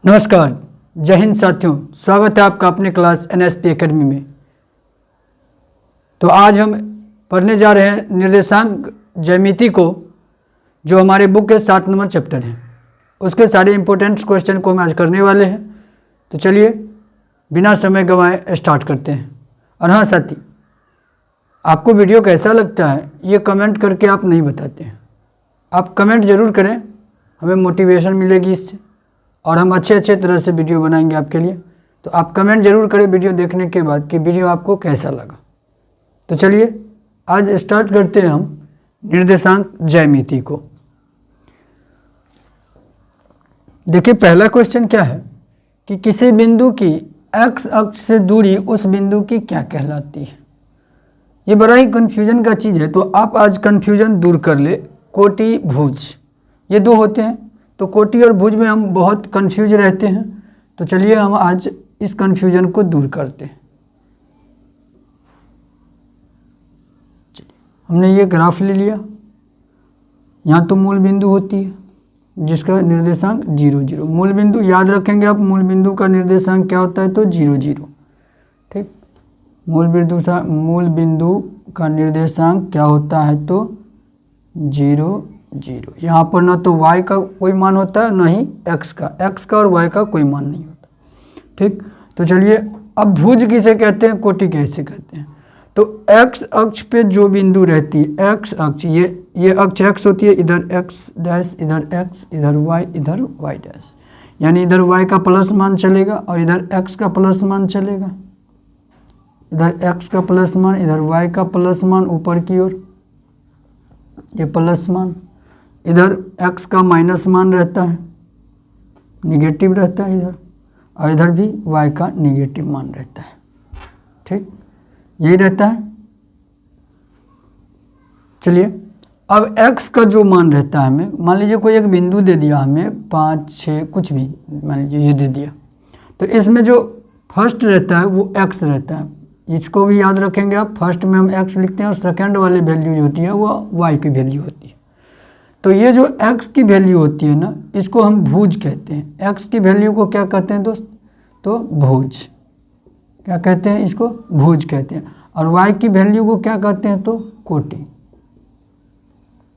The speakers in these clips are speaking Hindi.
नमस्कार, जय हिंद साथियों। स्वागत है आपका अपने क्लास NSP एकेडमी में। तो आज हम पढ़ने जा रहे हैं निर्देशांक ज्यामिति को, जो हमारे बुक के 7 नंबर चैप्टर है। उसके सारे इंपॉर्टेंट क्वेश्चन को हम आज करने वाले हैं। तो चलिए बिना समय गंवाए स्टार्ट करते हैं। और हाँ साथी, आपको वीडियो कैसा लगता है ये कमेंट करके आप नहीं बताते हैं। आप कमेंट ज़रूर करें, हमें मोटिवेशन मिलेगी इससे, और हम अच्छे तरह से वीडियो बनाएंगे आपके लिए। तो आप कमेंट जरूर करें वीडियो देखने के बाद कि वीडियो आपको कैसा लगा। तो चलिए आज स्टार्ट करते हैं हम निर्देशांक ज्यामिति को। देखिए पहला क्वेश्चन क्या है कि किसी बिंदु की x अक्ष से दूरी उस बिंदु की क्या कहलाती है। ये बड़ा ही कन्फ्यूजन का चीज़ है, तो आप आज कन्फ्यूजन दूर कर ले। कोटि भुज ये दो होते हैं, तो कोटि और भुज में हम बहुत कंफ्यूज रहते हैं। तो चलिए हम आज इस कंफ्यूजन को दूर करते हैं। चलिए हमने ये ग्राफ ले लिया। यहाँ तो मूल बिंदु होती है जिसका निर्देशांक 0 0। मूल बिंदु याद रखेंगे आप, मूल बिंदु का निर्देशांक क्या होता है तो 0 0। ठीक, मूल बिंदु का निर्देशांक क्या होता है तो 0 0। यहाँ पर ना तो y का कोई मान होता है, ना ही x का और y का कोई मान नहीं होता। ठीक, तो चलिए अब भुज किसे कहते हैं, कोटि कैसे कहते हैं। तो x अक्ष पे जो बिंदु रहती है, x अक्ष ये अक्ष x होती है, इधर x डैश, इधर x, इधर y डैश, यानी इधर y का प्लस मान चलेगा और इधर x का प्लस मान चलेगा। इधर x का प्लस मान, इधर y का प्लस मान ऊपर की ओर, ये प्लस मान, इधर x का माइनस मान रहता है, निगेटिव रहता है इधर, और इधर भी y का निगेटिव मान रहता है। ठीक, यही रहता है। चलिए अब x का जो मान रहता है हमें, मान लीजिए कोई एक बिंदु दे दिया हमें 5 6 कुछ भी, मान लीजिए ये दे दिया, तो इसमें जो फर्स्ट रहता है वो x रहता है। इसको भी याद रखेंगे आप, फर्स्ट में हम x लिखते हैं और सेकंड वाली वैल्यू जो होती है वो y की वैल्यू होती है। तो ये जो x की वैल्यू होती है ना, इसको हम भुज कहते हैं। x की वैल्यू को क्या कहते हैं दोस्त, तो भुज। क्या कहते हैं, इसको भुज कहते हैं। और y की वैल्यू को क्या कहते हैं तो कोटि।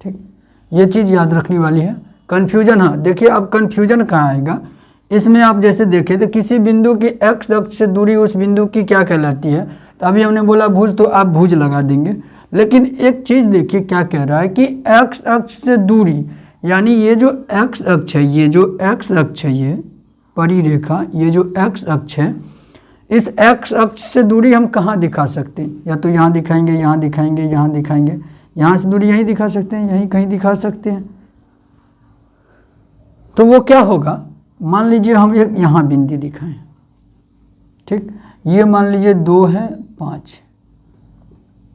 ठीक, ये चीज़ याद रखने वाली है। कन्फ्यूजन, हाँ देखिए अब कन्फ्यूजन कहाँ आएगा इसमें। आप जैसे देखें तो किसी बिंदु की x अक्ष से दूरी उस बिंदु की क्या कहलाती है, तो अभी हमने बोला भुज, तो आप भुज लगा देंगे। लेकिन एक चीज़ देखिए क्या कह रहा है कि x अक्ष से दूरी, यानी ये जो x अक्ष है, ये जो x अक्ष है, ये परिरेखा, ये जो x अक्ष है, इस x अक्ष से दूरी हम कहाँ दिखा सकते हैं, या तो यहाँ दिखाएंगे, यहाँ दिखाएंगे, यहाँ दिखाएंगे, यहाँ से दूरी यहीं दिखा सकते हैं, यहीं कहीं दिखा सकते हैं। तो वो क्या होगा, मान लीजिए हम एक यहाँ बिंदु दिखाएं। ठीक, ये मान लीजिए 2 है 5,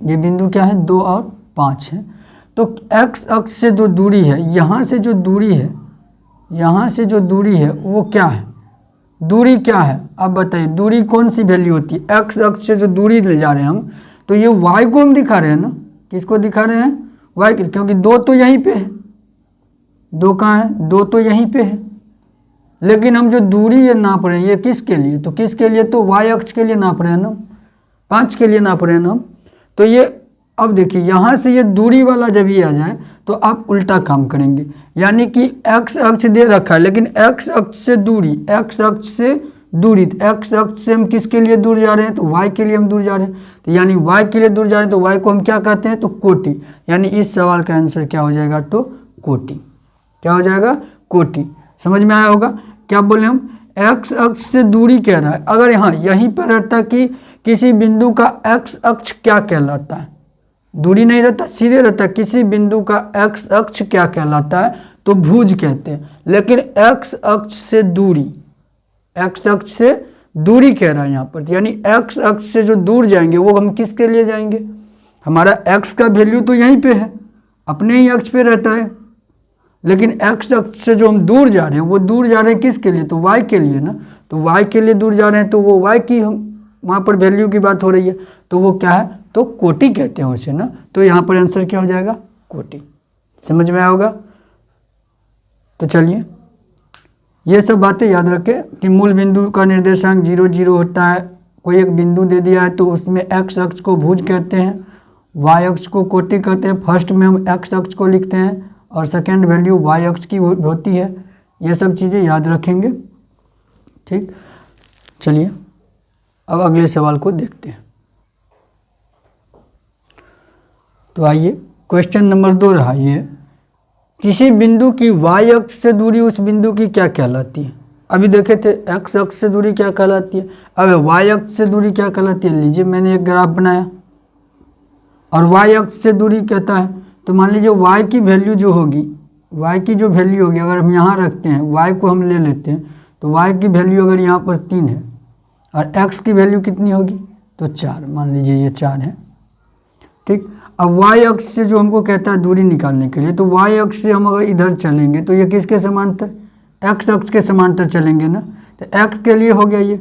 ये बिंदु क्या है 2 और 5 है। तो x अक्ष से जो दूरी है, यहाँ से जो दूरी है, यहाँ से जो दूरी है वो क्या है, दूरी क्या है अब बताइए। दूरी कौन सी वैल्यू होती है, x अक्ष से जो दूरी ले जा रहे हैं हम, तो ये y को हम दिखा रहे हैं ना, किसको दिखा रहे हैं, y, क्योंकि 2 तो यहीं पे है, 2 कहाँ है, 2 तो यहीं पे है। लेकिन हम जो दूरी ये नाप रहे हैं ये किसके लिए, तो किसके लिए, तो y अक्ष के लिए नाप रहे हैं ना, 5 के लिए नाप रहे हैं ना हम। तो ये अब देखिए यहाँ से ये दूरी वाला जब ये आ जाए तो आप उल्टा काम करेंगे, यानी कि x अक्ष दे रखा है, लेकिन x अक्ष से दूरी, x अक्ष से दूरी, x अक्ष से हम किसके लिए दूर जा रहे हैं, तो y के लिए हम दूर जा रहे हैं। तो यानी y के लिए दूर जा रहे हैं, तो y को हम क्या कहते हैं तो कोटि। यानी इस सवाल का आंसर क्या हो जाएगा तो कोटि। क्या हो जाएगा, कोटि। समझ में आया होगा क्या बोले हम, x अक्ष से दूरी कह रहा है। अगर यहाँ यहीं पर रहता कि किसी बिंदु का x अक्ष क्या कहलाता है, दूरी नहीं रहता, सीधे रहता किसी बिंदु का x अक्ष क्या कहलाता है तो भुज कहते हैं। लेकिन x अक्ष से दूरी, x अक्ष से दूरी कह रहा है यहाँ पर, यानी x अक्ष से जो दूर जाएंगे वो हम किसके लिए जाएंगे, हमारा x का वैल्यू तो यहीं पे है, अपने ही अक्ष पे रहता है। लेकिन x अक्ष से जो हम दूर जा रहे हैं वो दूर जा रहे हैं किसके लिए, तो y के लिए ना। तो y के लिए दूर जा रहे हैं तो वो y की हम वहाँ पर वैल्यू की बात हो रही है, तो वो क्या है तो कोटि कहते हैं उसे ना। तो यहाँ पर आंसर क्या हो जाएगा, कोटि। समझ में आया होगा। तो चलिए ये सब बातें याद रखें कि मूल बिंदु का निर्देशांक 0 0 होता है। कोई एक बिंदु दे दिया है तो उसमें x अक्ष को भुज कहते हैं, y अक्ष को कोटि कहते हैं। फर्स्ट में हम x अक्ष को लिखते हैं और सेकेंड वैल्यू y अक्ष की होती है। ये सब चीज़ें याद रखेंगे। ठीक, चलिए अब अगले सवाल को देखते हैं। तो आइए, क्वेश्चन नंबर 2 रहा ये, किसी बिंदु की y अक्ष से दूरी उस बिंदु की क्या कहलाती है। अभी देखे थे x अक्ष से दूरी क्या कहलाती है, अब y अक्ष से दूरी क्या कहलाती है। लीजिए मैंने एक ग्राफ बनाया और y अक्ष से दूरी कहता है, तो मान लीजिए y की वैल्यू जो होगी, y की जो वैल्यू होगी अगर हम यहाँ रखते हैं, y को हम ले लेते हैं, तो y की वैल्यू अगर यहाँ पर 3 है और x की वैल्यू कितनी होगी, तो 4, मान लीजिए ये 4 है। ठीक, अब y अक्ष से जो हमको कहता है दूरी निकालने के लिए, तो y अक्ष से हम अगर इधर चलेंगे तो ये किसके समांतर, x अक्ष के समांतर चलेंगे ना। तो x के लिए हो गया ये,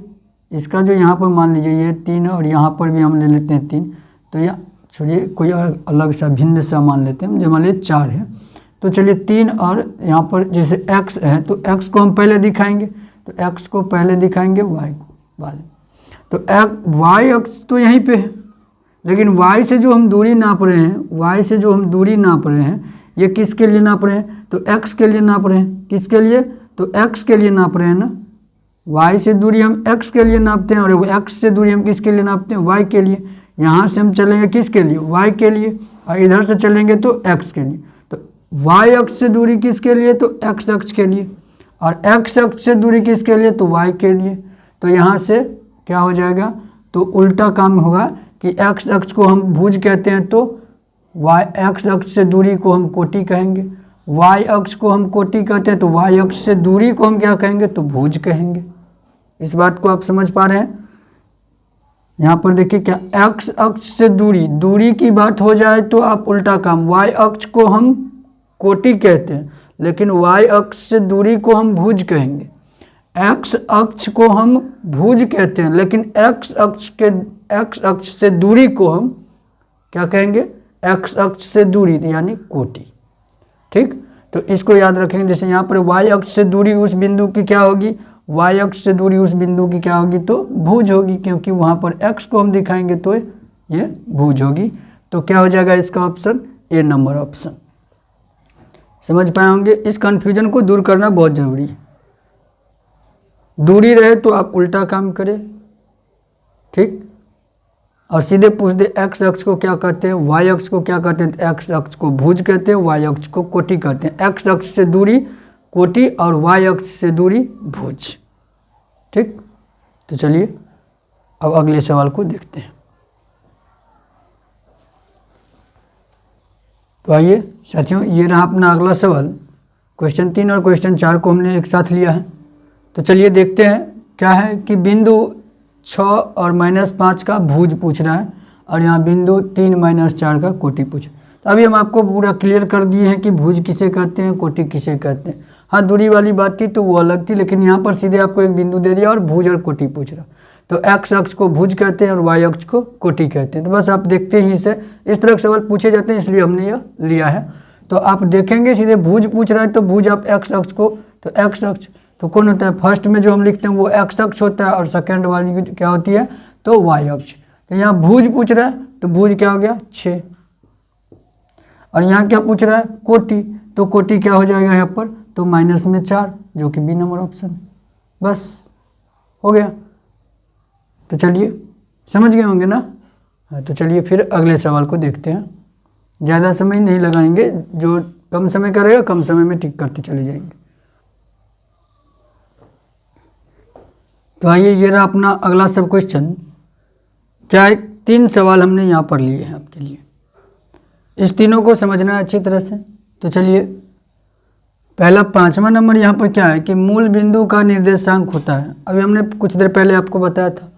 इसका जो यहाँ पर मान लीजिए ये 3 है और यहाँ पर भी हम ले लेते हैं 3, तो यह छोड़िए कोई अलग सा भिन्न सा मान लेते हैं, जो मान लीजिए 4 है। तो चलिए 3 और यहाँ पर जैसे x है तो x को हम पहले दिखाएंगे, तो x को पहले दिखाएंगे, y को बाद में। तो y अक्ष तो यहीं पे है, लेकिन y से जो हम दूरी नाप रहे हैं, y से जो हम दूरी नाप रहे हैं, ये किसके लिए नाप रहे हैं, तो x के लिए नाप रहे हैं। किसके लिए, तो x के लिए नाप रहे हैं ना। y से दूरी हम x के लिए नापते हैं और x से दूरी हम किसके लिए नापते हैं, y के लिए। यहाँ से हम चलेंगे किसके लिए, y के लिए, और इधर से चलेंगे तो x के लिए। तो y अक्ष से दूरी किसके लिए, तो x अक्ष के लिए, और x अक्ष से दूरी किसके लिए, तो y के लिए। तो यहाँ से क्या हो जाएगा, तो उल्टा काम होगा कि x अक्ष को हम भुज कहते हैं तो x अक्ष से दूरी को हम कोटि कहेंगे, y अक्ष को हम कोटि कहते हैं तो y अक्ष से दूरी को हम क्या कहेंगे, तो भुज कहेंगे। इस बात को आप समझ पा रहे हैं। यहाँ पर देखिए क्या, x अक्ष से दूरी की बात हो जाए तो आप उल्टा काम, y अक्ष को हम कोटि कहते हैं लेकिन y अक्ष से दूरी को हम भुज कहेंगे। x अक्ष को हम भुज कहते हैं लेकिन x अक्ष से दूरी को हम क्या कहेंगे, x अक्ष से दूरी यानी कोटि। ठीक, तो इसको याद रखेंगे। जैसे यहाँ पर y अक्ष से दूरी उस बिंदु की क्या होगी, y अक्ष से दूरी उस बिंदु की क्या होगी, तो भुज होगी, क्योंकि वहाँ पर x को हम दिखाएंगे तो ये भुज होगी। तो क्या हो जाएगा इसका ऑप्शन, ए नंबर ऑप्शन। समझ पाए होंगे। इस कन्फ्यूजन को दूर करना बहुत ज़रूरी है। दूरी रहे तो आप उल्टा काम करें, ठीक, और सीधे पूछ दे x अक्ष को क्या कहते हैं, y अक्ष को क्या कहते हैं। x अक्ष को भुज कहते हैं, y अक्ष को कोटि कहते हैं। x अक्ष से दूरी कोटि और y अक्ष से दूरी भुज। ठीक, तो चलिए अब अगले सवाल को देखते हैं। तो आइए साथियों, ये रहा अपना अगला सवाल। क्वेश्चन 3 और क्वेश्चन 4 को हमने एक साथ लिया है। तो चलिए देखते हैं क्या है कि बिंदु 6 और -5 का भुज पूछ रहा है और यहाँ बिंदु 3 -4 का कोटि पूछ रहा है। तो अभी हम आपको पूरा क्लियर कर दिए हैं कि भुज किसे कहते हैं, कोटि किसे कहते हैं। हाँ, दूरी वाली बात थी तो वो अलग थी, लेकिन यहाँ पर सीधे आपको एक बिंदु दे दिया और भुज और कोटि पूछ रहा। तो x अक्ष को भुज कहते हैं और y अक्ष को कोटि कहते हैं। तो बस आप देखते ही इसे, इस तरह के सवाल पूछे जाते हैं, इसलिए हमने यह लिया है। तो आप देखेंगे सीधे भुज पूछ रहा है तो भुज आप x अक्ष को, तो x अक्ष तो कौन होता है, फर्स्ट में जो हम लिखते हैं वो x अक्ष होता है और सेकेंड वाली क्या होती है, तो y अक्ष। तो यहाँ भुज पूछ रहा है तो भुज क्या हो गया 6, और यहाँ क्या पूछ रहा है, कोटि, तो कोटि क्या हो जाएगा यहाँ पर, तो -4, जो कि बी नंबर ऑप्शन। बस हो गया। तो चलिए समझ गए होंगे ना। हाँ, तो चलिए फिर अगले सवाल को देखते हैं। ज़्यादा समय नहीं लगाएंगे, जो कम समय करेगा कम समय में टिक करते चले जाएंगे। तो आइए, ये रहा अपना अगला सब क्वेश्चन। क्या है, 3 सवाल हमने यहाँ पर लिए हैं आपके लिए। इस तीनों को समझना है अच्छी तरह से। तो चलिए, पहला 5वां नंबर यहाँ पर क्या है कि मूल बिंदु का निर्देशांक होता है। अभी हमने कुछ देर पहले आपको बताया था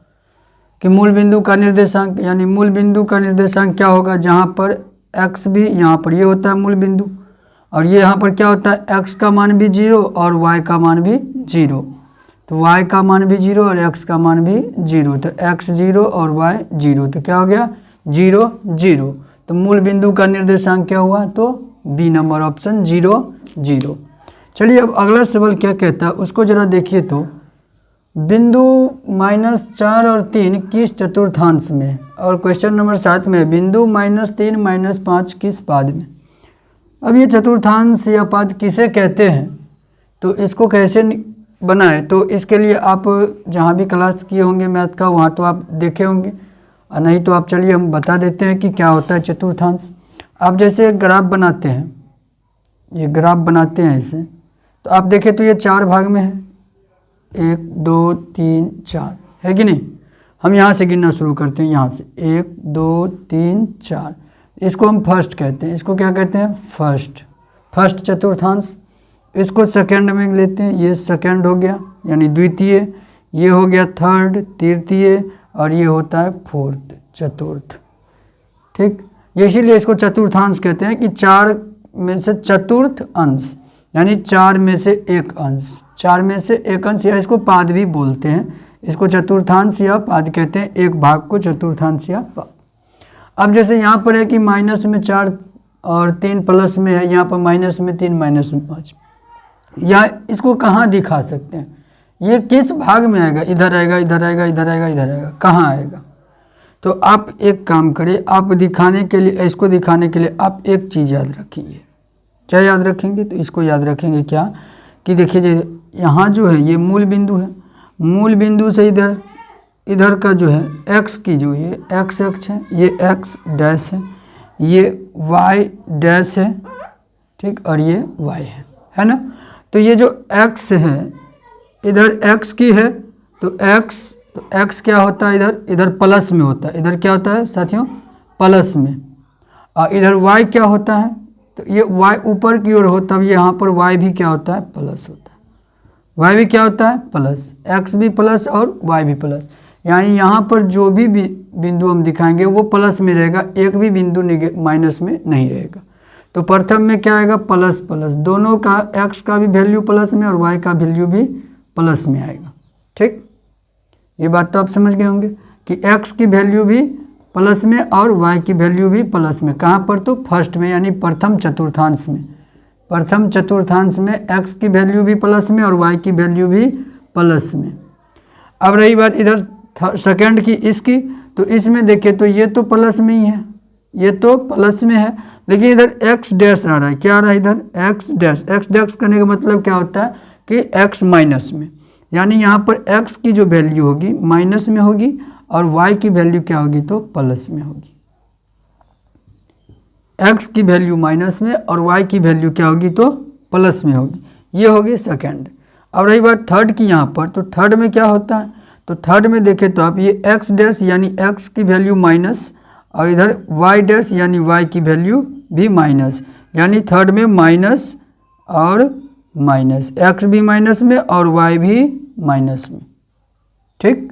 कि मूल बिंदु का निर्देशांक, यानी मूल बिंदु का निर्देशांक क्या होगा, जहाँ पर x भी, यहाँ पर ये होता है मूल बिंदु, और ये यहाँ पर क्या होता है, x का मान भी 0 और y का मान भी 0। तो y का मान भी 0 और x का मान भी 0, तो x 0 और y 0, तो क्या हो गया 0 0। तो मूल बिंदु का निर्देशांक क्या हुआ, तो बी नंबर ऑप्शन 0 0। चलिए अब अगला सवाल क्या कहता है उसको जरा देखिए। तो बिंदु -4 और 3 किस चतुर्थांश में, और क्वेश्चन नंबर 7 में बिंदु -3 -5 किस पाद में। अब ये चतुर्थांश या पाद किसे कहते हैं, तो इसको कैसे बनाए, तो इसके लिए आप जहाँ भी क्लास किए होंगे मैथ का वहाँ तो आप देखे होंगे, और नहीं तो आप चलिए हम बता देते हैं कि क्या होता है चतुर्थांश। आप जैसे ग्राफ बनाते हैं, ये ग्राफ बनाते हैं ऐसे, तो आप देखें तो ये 4 भाग में है, 1 2 3 4 है कि नहीं। हम यहाँ से गिनना शुरू करते हैं, यहाँ से 1 2 3 4, इसको हम फर्स्ट कहते हैं। इसको क्या कहते हैं, फर्स्ट चतुर्थांश। इसको सेकंड में लेते हैं, ये सेकंड हो गया यानी द्वितीय, ये हो गया थर्ड तृतीय, और ये होता है फोर्थ चतुर्थ। ठीक, ये इसीलिए इसको चतुर्थांश कहते हैं कि 4 में से चतुर्थ अंश, यानी 4 में से एक अंश, 4 में से एक अंश, या इसको पाद भी बोलते हैं। इसको चतुर्थांश या पाद कहते हैं, एक भाग को चतुर्थांश या पाद। अब जैसे यहाँ पर है कि -4 और 3 प्लस में है, यहाँ पर -3 -5, या इसको कहाँ दिखा सकते हैं, ये किस भाग में आएगा, इधर आएगा इधर आएगा इधर आएगा इधर आएगा, कहाँ आएगा। तो आप एक काम करिए, आप दिखाने के लिए, इसको दिखाने के लिए आप एक चीज़ याद रखिए। क्या याद रखेंगे, तो इसको याद रखेंगे क्या कि देखिए यहाँ जो है ये मूल बिंदु है, मूल बिंदु से इधर का जो है x की जो ये x अक्ष है, ये x डैश है, ये y डैश है, ठीक, और ये y है ना। तो ये जो x है, इधर x की है, तो x क्या होता है, इधर प्लस में होता है, इधर क्या होता है साथियों, प्लस में, और इधर y क्या होता है, तो ये y ऊपर की ओर होता है, यहाँ पर y भी क्या होता है, प्लस होता है, y भी क्या होता है, प्लस, x भी प्लस और y भी प्लस, यानी यहाँ पर जो भी बिंदु हम दिखाएंगे वो प्लस में रहेगा, एक भी बिंदु माइनस में नहीं रहेगा। तो प्रथम में क्या आएगा, प्लस प्लस, दोनों का x का भी वैल्यू प्लस में और y का वैल्यू भी प्लस में आएगा। ठीक, ये बात तो आप समझ गए होंगे कि x की वैल्यू भी प्लस में और y की वैल्यू भी प्लस में, कहाँ पर, तो फर्स्ट में, यानी प्रथम चतुर्थांश में। प्रथम चतुर्थांश में x की वैल्यू भी प्लस में और y की वैल्यू भी प्लस में। अब रही बात इधर सेकंड की, इसकी, तो इसमें देखिए तो ये तो प्लस में ही है, ये तो प्लस में है, लेकिन इधर x डैश आ रहा है, क्या आ रहा है इधर, x डैश करने का मतलब क्या होता है कि x माइनस में, यानी यहाँ पर x की जो वैल्यू होगी माइनस में होगी और y की वैल्यू क्या होगी, तो प्लस में होगी। x की वैल्यू माइनस में और y की वैल्यू क्या होगी, तो प्लस में होगी। ये होगी सेकंड। अब रही बात थर्ड की यहाँ पर, तो थर्ड में क्या होता है, तो थर्ड में देखें तो आप ये x डैश यानी x की वैल्यू माइनस, और इधर y डैश यानी y की वैल्यू भी माइनस, यानी थर्ड में माइनस और माइनस, x भी माइनस में और y भी माइनस में। ठीक,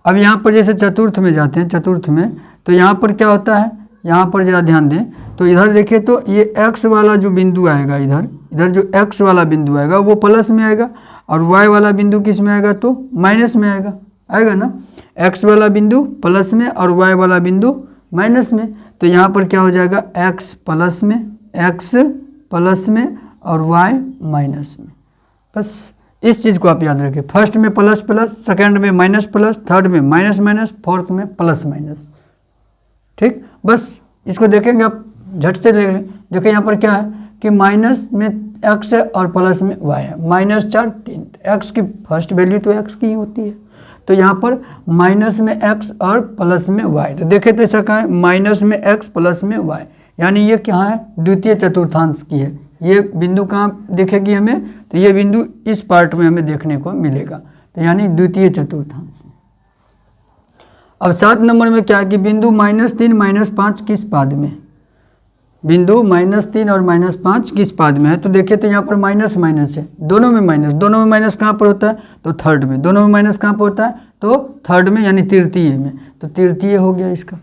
अब यहाँ पर जैसे चतुर्थ में जाते हैं, चतुर्थ में तो यहाँ पर क्या होता है, यहाँ पर जरा ध्यान दें तो इधर देखिए तो ये x वाला जो बिंदु आएगा, इधर जो x वाला बिंदु आएगा वो प्लस में आएगा, और y वाला बिंदु किस में आएगा, तो माइनस में आएगा ना। x वाला बिंदु प्लस में और y वाला बिंदु माइनस में, तो यहाँ पर क्या हो जाएगा, x प्लस में और y माइनस में। बस इस चीज़ को आप याद रखें, फर्स्ट में प्लस प्लस, सेकंड में माइनस प्लस, थर्ड में माइनस माइनस, फोर्थ में प्लस माइनस। ठीक, बस इसको देखेंगे आप झट से देख लें। देखिए यहाँ पर क्या है कि माइनस में x है और प्लस में y है, -4 3, x की फर्स्ट वैल्यू तो x की ही होती है, तो यहाँ पर माइनस में x और प्लस में y, तो देखें तो ऐसा कहाँ है, माइनस में x प्लस में y, यानी ये क्या है, द्वितीय चतुर्थांश की है। ये बिंदु कहाँ दिखेगी हमें, तो ये बिंदु इस पार्ट में हमें देखने को मिलेगा, तो यानी द्वितीय चतुर्थांश में। अब 7 नंबर में क्या है कि बिंदु -3 -5 किस पाद में, बिंदु -3 और -5 किस पाद में है, तो देखिए तो यहाँ पर माइनस माइनस है, दोनों में माइनस कहाँ पर होता है, तो थर्ड में, दोनों में माइनस कहाँ पर होता है, तो थर्ड में यानी तृतीय में, तो तृतीय हो गया इसका।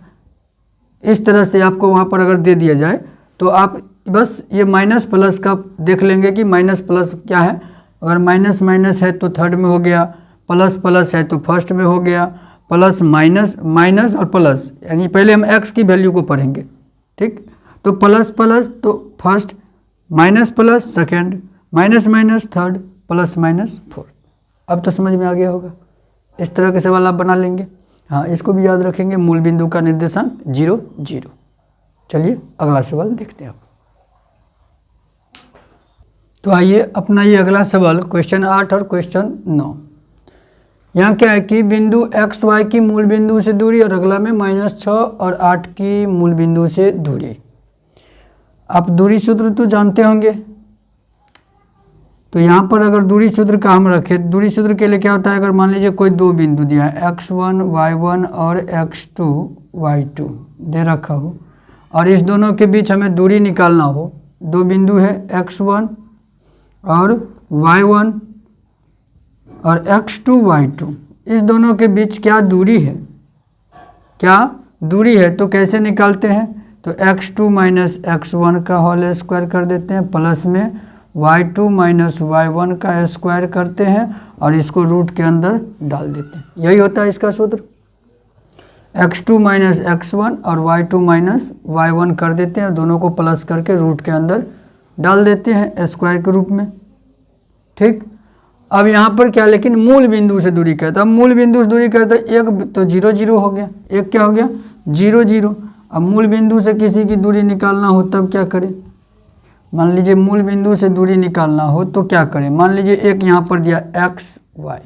इस तरह से आपको वहाँ पर अगर दे दिया जाए तो आप बस ये माइनस प्लस का देख लेंगे कि माइनस प्लस क्या है, अगर माइनस माइनस है तो थर्ड में हो गया, प्लस प्लस है तो फर्स्ट में हो गया, प्लस माइनस माइनस और प्लस, यानी पहले हम x की वैल्यू को पढ़ेंगे। ठीक, तो प्लस प्लस तो first, minus plus second, minus minus third, plus minus fourth. अब तो समझ में आ गया होगा। इस तरह के सवाल आप बना लेंगे। हाँ, इसको भी याद रखेंगे, मूल बिंदु का निर्देशांक 0 0। चलिए अगला सवाल देखते हैं आप। तो आइए अपना ये अगला सवाल क्वेश्चन 8 और क्वेश्चन 9। यहाँ क्या है कि बिंदु एक्स वाई की मूल बिंदु से दूरी और अगला में -6 और 8 की मूल बिंदु से दूरी। आप दूरी सूत्र तो जानते होंगे। तो यहाँ पर अगर दूरी सूत्र का हम रखें, दूरी सूत्र के लिए क्या होता है, अगर मान लीजिए कोई दो बिंदु दिया है x1 y1 और x2 y2 दे रखा हो और इस दोनों के बीच हमें दूरी निकालना हो। दो बिंदु है x1 और y1 और x2 y2, इस दोनों के बीच क्या दूरी है, क्या दूरी है, तो कैसे निकालते हैं, तो x2 माइनस x1 का होल स्क्वायर कर देते हैं, प्लस में y2 माइनस y1 का स्क्वायर करते हैं और इसको रूट के अंदर डाल देते हैं। यही होता है इसका सूत्र। x2 माइनस x1 और y2 माइनस y1 कर देते हैं, दोनों को प्लस करके रूट के अंदर डाल देते हैं स्क्वायर के रूप में। ठीक, अब यहाँ पर क्या, लेकिन मूल बिंदु से दूरी कहता है। अब मूल बिंदु से दूरी कहता है, एक तो 0 0 हो गया, एक क्या हो गया 0 0। अब मूल बिंदु से किसी की दूरी निकालना हो तब क्या करें, मान लीजिए मूल बिंदु से दूरी निकालना हो तो क्या करें, मान लीजिए एक यहाँ पर दिया x y,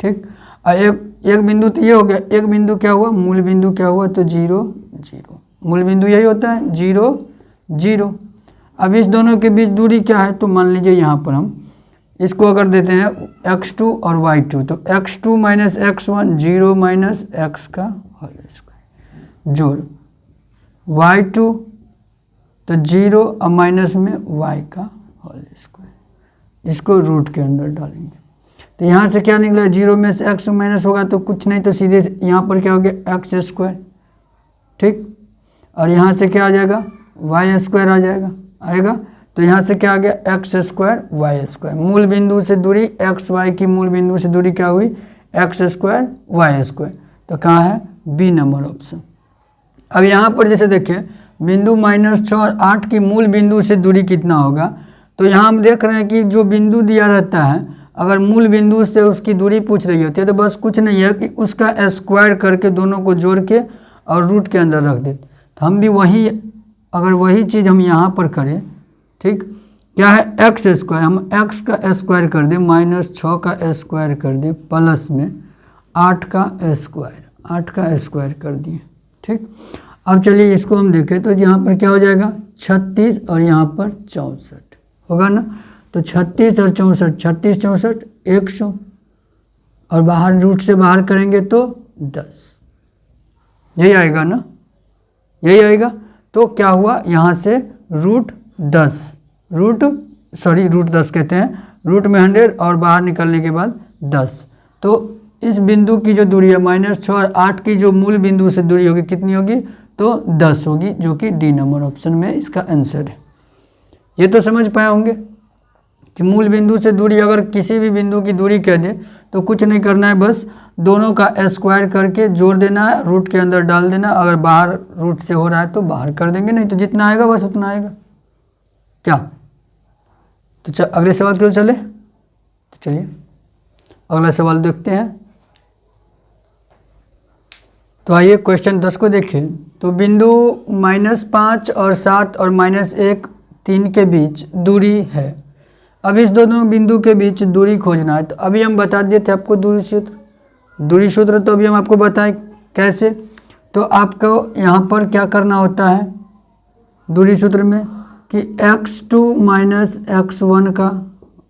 ठीक, और एक बिंदु तो ये हो गया, एक बिंदु क्या हुआ, मूल बिंदु क्या हुआ, तो 0 0। मूल बिंदु यही होता है 0 0। अब इस दोनों के बीच दूरी क्या है, तो मान लीजिए यहाँ पर हम इसको अगर देते हैं x2 और y2, तो x2 minus x1 0 minus x का होल स्क्वायर जोड़ y2 तो 0 और माइनस में y का होल स्क्वायर, इसको रूट के अंदर डालेंगे। तो यहाँ से क्या निकला, 0 में से x माइनस होगा तो कुछ नहीं, तो सीधे यहाँ पर क्या हो गया x स्क्वायर, ठीक, और यहाँ से क्या आ जाएगा y स्क्वायर आ जाएगा, आएगा। तो यहाँ से क्या आ गया x स्क्वायर y स्क्वायर। मूल बिंदु से दूरी x y की मूल बिंदु से दूरी क्या हुई, x स्क्वायर y स्क्वायर। तो कहाँ है, बी नंबर ऑप्शन। अब यहाँ पर जैसे देखिए बिंदु -6 और 8 की मूल बिंदु से दूरी कितना होगा, तो यहाँ हम देख रहे हैं कि जो बिंदु दिया रहता है, अगर मूल बिंदु से उसकी दूरी पूछ रही होती है तो बस कुछ नहीं है कि उसका स्क्वायर करके दोनों को जोड़ के और रूट के अंदर रख देते। तो हम भी वही, अगर वही चीज़ हम यहाँ पर करें, ठीक, क्या है x स्क्वायर, हम x का स्क्वायर कर दें, -6 का स्क्वायर कर दें, प्लस में 8 का स्क्वायर, 8 का स्क्वायर कर दिए, ठीक। अब चलिए इसको हम देखें तो यहाँ पर क्या हो जाएगा 36 और यहाँ पर 64 होगा ना। तो 36 और 64, 36 64 100 और बाहर रूट से बाहर करेंगे तो 10, यही आएगा ना, यही आएगा। तो क्या हुआ, यहाँ से रूट 10 कहते हैं, रूट में 100 और बाहर निकलने के बाद 10। तो इस बिंदु की जो दूरी है -6 और 8 की जो मूल बिंदु से दूरी होगी कितनी होगी, तो 10 होगी, जो कि डी नंबर ऑप्शन में इसका आंसर है। ये तो समझ पाए होंगे कि मूल बिंदु से दूरी, अगर किसी भी बिंदु की दूरी कह दे तो कुछ नहीं करना है, बस दोनों का स्क्वायर करके जोड़ देना है, रूट के अंदर डाल देना। अगर बाहर रूट से हो रहा है तो बाहर कर देंगे, नहीं तो जितना आएगा बस उतना आएगा। क्या, तो अगले सवाल क्यों चले, तो चलिए अगला सवाल देखते हैं। तो आइए क्वेश्चन 10 को देखें। तो बिंदु -5 और 7 और -1 3 के बीच दूरी है। अब इस दोनों बिंदु के बीच दूरी खोजना है। तो अभी हम बता दिए थे आपको दूरी सूत्र, तो अभी हम आपको बताएं कैसे। तो आपको यहाँ पर क्या करना होता है दूरी सूत्र में, कि x2 माइनस x1 का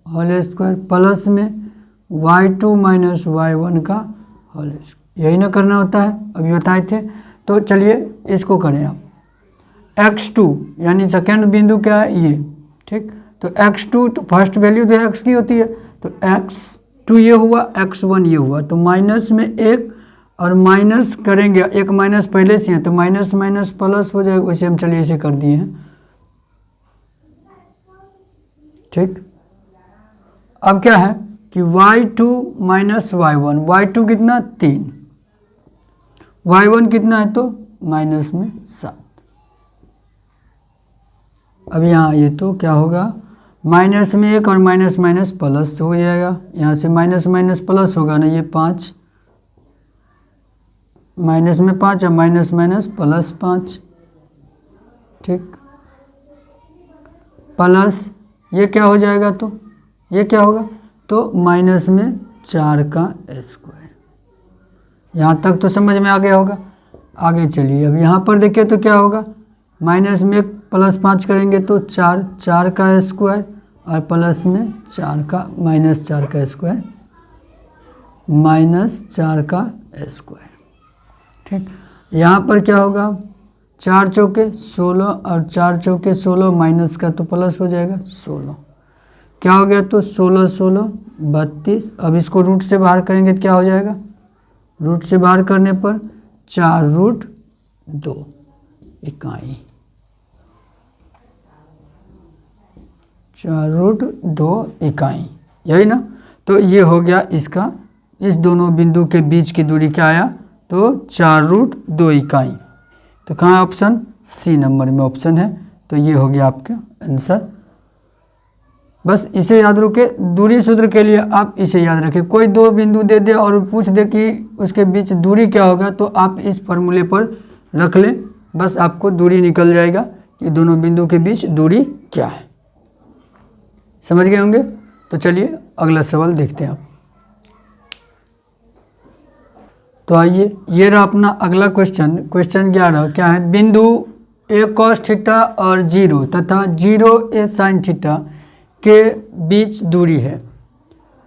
होल स्क्वायर प्लस में y2 माइनस y1 का होल स्क्वायर, यही ना करना होता है, अभी बताए थे। तो चलिए इसको करें आप, x2 यानी सेकेंड बिंदु क्या है ये, ठीक। तो x2 तो फर्स्ट वैल्यू तो x की होती है, तो x2 ये हुआ, x1 ये हुआ, तो माइनस में 1 और माइनस करेंगे, एक माइनस पहले से है तो माइनस माइनस प्लस हो जाएगा, वैसे हम चलिए ऐसे कर दिए हैं, ठीक। अब क्या है कि y2 माइनस y1, y2 कितना 3, y1 कितना है तो माइनस में 7, अब यहाँ ये तो क्या होगा, माइनस में 1 और माइनस माइनस प्लस हो जाएगा, यहाँ से माइनस माइनस प्लस होगा ना, ये 5 माइनस में 5 और माइनस माइनस प्लस 5, ठीक, प्लस ये क्या हो जाएगा, तो ये क्या होगा, तो माइनस में 4 का स्क्वायर। यहाँ तक तो समझ में आ गया होगा। आगे चलिए, अब यहाँ पर देखिए तो क्या होगा, माइनस में 1 प्लस 5 करेंगे तो 4 का स्क्वायर और प्लस में 4 का माइनस 4 का स्क्वायर, माइनस 4 का स्क्वायर, ठीक। यहाँ पर क्या होगा, 4 चौके 16 और 4 चौके 16, माइनस का तो प्लस हो जाएगा 16, क्या हो गया, तो 16 16 32। अब इसको रूट से बाहर करेंगे तो क्या हो जाएगा, रूट से बाहर करने पर 4√2 इकाई, 4√2 इकाई, यही ना। तो ये हो गया इसका, इस दोनों बिंदु के बीच की दूरी क्या आया, तो 4√2 इकाई। तो कहाँ ऑप्शन सी नंबर में ऑप्शन है, तो ये हो गया आपका आंसर। बस इसे याद रखें, दूरी सूत्र के लिए आप इसे याद रखें। कोई दो बिंदु दे दे और पूछ दे कि उसके बीच दूरी क्या होगा, तो आप इस फॉर्मूले पर रख लें, बस आपको दूरी निकल जाएगा कि दोनों बिंदु के बीच दूरी क्या है। समझ गए होंगे। तो चलिए अगला सवाल देखते हैं आप। तो आइए, ये रहा अपना अगला क्वेश्चन, क्वेश्चन 11 क्या है, बिंदु a cos थीटा और 0 तथा 0 a sin थीटा के बीच दूरी है।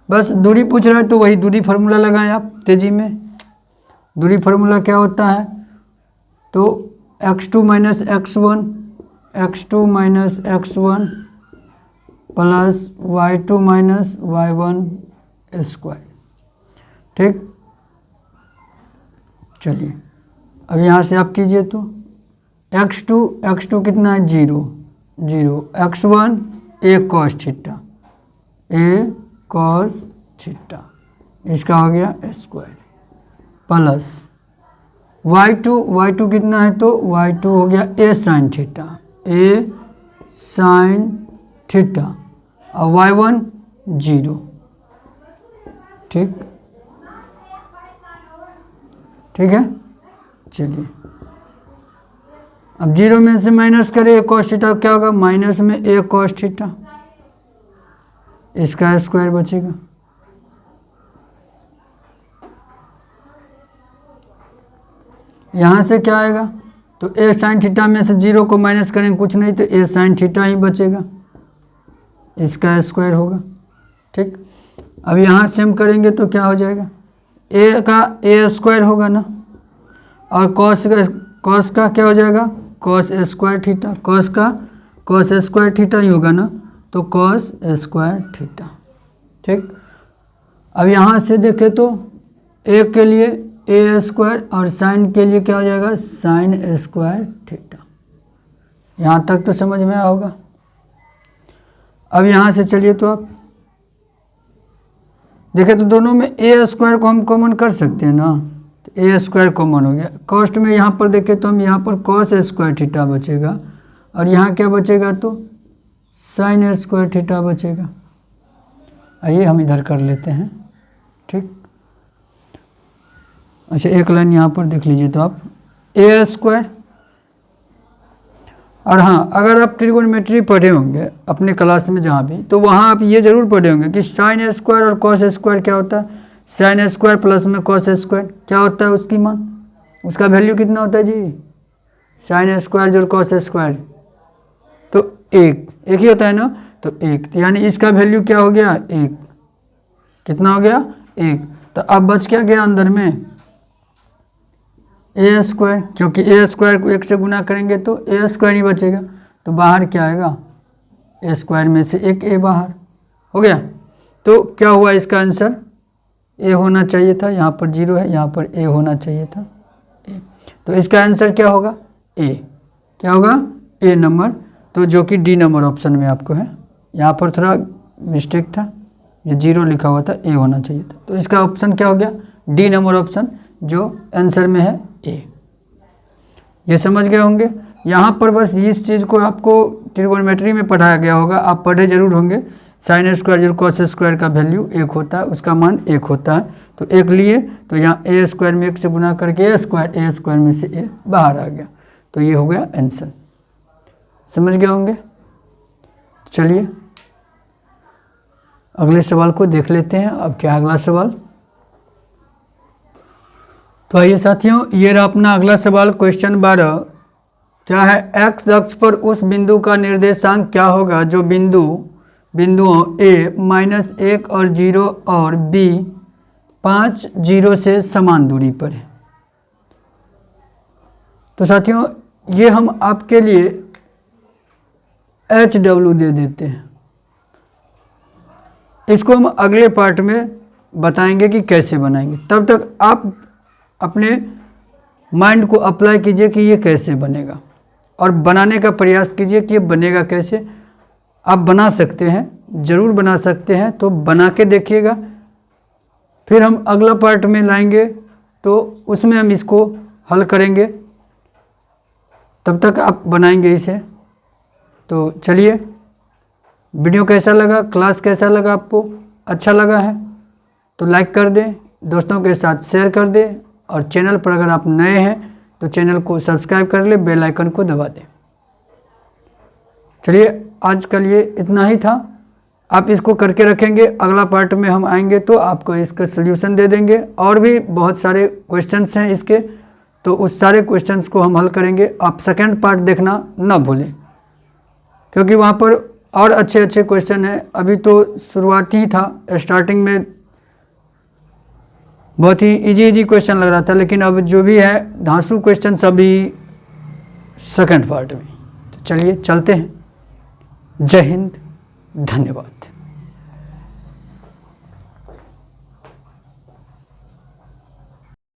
बस दूरी पूछ रहा है तो वही दूरी फार्मूला लगाएं आप तेजी में। दूरी फार्मूला क्या होता है, तो x2 minus x1 plus y2 minus y1 square, ठीक। चलिए अब यहाँ से आप कीजिए तो x2 कितना है, 0 x1 a cos थीटा, इसका हो गया स्क्वायर, प्लस y2 कितना है, तो y2 हो गया a sin थीटा और y1 0, ठीक है। चलिए अब 0 में से माइनस करें a cos थीटा, क्या होगा, माइनस में a cos थीटा, इसका स्क्वायर बचेगा। यहाँ से क्या आएगा, तो a sin थीटा में से 0 को माइनस करेंगे कुछ नहीं, तो a sin थीटा ही बचेगा, इसका स्क्वायर होगा, ठीक। अब यहाँ से हम करेंगे तो क्या हो जाएगा, a का a स्क्वायर होगा ना, और cos का क्या हो जाएगा, cos square theta, cos square theta ही होगा ना, तो cos स्क्वायर थीटा, ठीक। अब यहाँ से देखें तो a के लिए a स्क्वायर और साइन के लिए क्या हो जाएगा, साइन स्क्वायर थीटा। यहाँ तक तो समझ में आया होगा। अब यहाँ से चलिए तो आप देखें तो दोनों में a स्क्वायर को हम कॉमन कर सकते हैं ना, तो a स्क्वायर कॉमन हो गया। कॉस्ट में यहाँ पर देखें तो हम यहाँ पर cos स्क्वायर थीटा बचेगा और यहाँ क्या बचेगा, तो साइन स्क्वायर थीटा बचेगा। आइए हम इधर कर लेते हैं, ठीक। अच्छा एक लाइन यहाँ पर देख लीजिए तो आप a स्क्वायर, और हाँ अगर आप ट्रिगोनोमेट्री पढ़े होंगे अपने क्लास में जहाँ भी, तो वहाँ आप ये जरूर पढ़े होंगे कि साइन स्क्वायर और कॉस स्क्वायर क्या होता है, साइन स्क्वायर प्लस में कॉस स्क्वायर क्या होता है, उसकी मान, उसका वैल्यू कितना होता है जी, साइन स्क्वायर जो कॉस स्क्वायर, तो एक ही होता है ना, तो एक, तो यानी इसका वैल्यू क्या हो गया, एक, कितना हो गया, एक। तो अब बच क्या गया अंदर में, ए स्क्वायर, क्योंकि ए स्क्वायर को 1 से गुना करेंगे तो ए स्क्वायर ही बचेगा, तो बाहर क्या आएगा, ए स्क्वायर में से एक ए बाहर हो गया। तो क्या हुआ इसका आंसर, ए होना चाहिए था, यहाँ पर 0 है, यहाँ पर ए होना चाहिए था, ए। तो इसका आंसर क्या होगा, ए, क्या होगा, ए नंबर, तो जो कि डी नंबर ऑप्शन में आपको है। यहाँ पर थोड़ा मिस्टेक था, ये 0 लिखा हुआ था, ए होना चाहिए था, तो इसका ऑप्शन क्या हो गया, डी नंबर ऑप्शन जो आंसर में है, ए। ये समझ गए होंगे। यहाँ पर बस इस चीज़ को आपको ट्रिगोनोमेट्री में पढ़ाया गया होगा, आप पढ़े जरूर होंगे। Sine square zero cos square का वैल्यू 1 होता है, उसका मान 1 होता है। तो 1 लिए तो यहाँ ए स्क्वायर में 1 से गुना करके ए स्क्वायर में से ए बाहर आ गया, तो ये हो गया आंसर। समझ गए होंगे। चलिए अगले सवाल को देख लेते हैं। अब क्या अगला सवाल, तो आइए साथियों, ये रहा अपना अगला सवाल क्वेश्चन 12। क्या है, एक्स अक्ष पर उस बिंदु का निर्देशांक क्या होगा जो बिंदुओं a-1 और 0 और b 5 0 से समान दूरी पर है। तो साथियों ये हम आपके लिए HW दे देते हैं, इसको हम अगले पार्ट में बताएंगे कि कैसे बनाएंगे। तब तक आप अपने माइंड को अप्लाई कीजिए कि ये कैसे बनेगा और बनाने का प्रयास कीजिए कि ये बनेगा कैसे। आप बना सकते हैं, ज़रूर बना सकते हैं, तो बना के देखिएगा। फिर हम अगला पार्ट में लाएंगे तो उसमें हम इसको हल करेंगे, तब तक आप बनाएंगे इसे। तो चलिए, वीडियो कैसा लगा, क्लास कैसा लगा, आपको अच्छा लगा है तो लाइक कर दें, दोस्तों के साथ शेयर कर दें, और चैनल पर अगर आप नए हैं तो चैनल को सब्सक्राइब कर ले, बेल आइकन को दबा दें। चलिए आज के लिए इतना ही था। आप इसको करके रखेंगे, अगला पार्ट में हम आएंगे तो आपको इसका सल्यूशन दे देंगे। और भी बहुत सारे क्वेश्चंस हैं इसके, तो उस सारे क्वेश्चंस को हम हल करेंगे। आप सेकंड पार्ट देखना ना भूलें, क्योंकि वहाँ पर और अच्छे अच्छे क्वेश्चन हैं। अभी तो शुरुआती ही था, स्टार्टिंग में बहुत ही इजी क्वेश्चन लग रहा था, लेकिन अब जो भी है धांसू क्वेश्चन सभी सेकंड पार्ट में। तो चलिए चलते हैं। जय हिंद, धन्यवाद।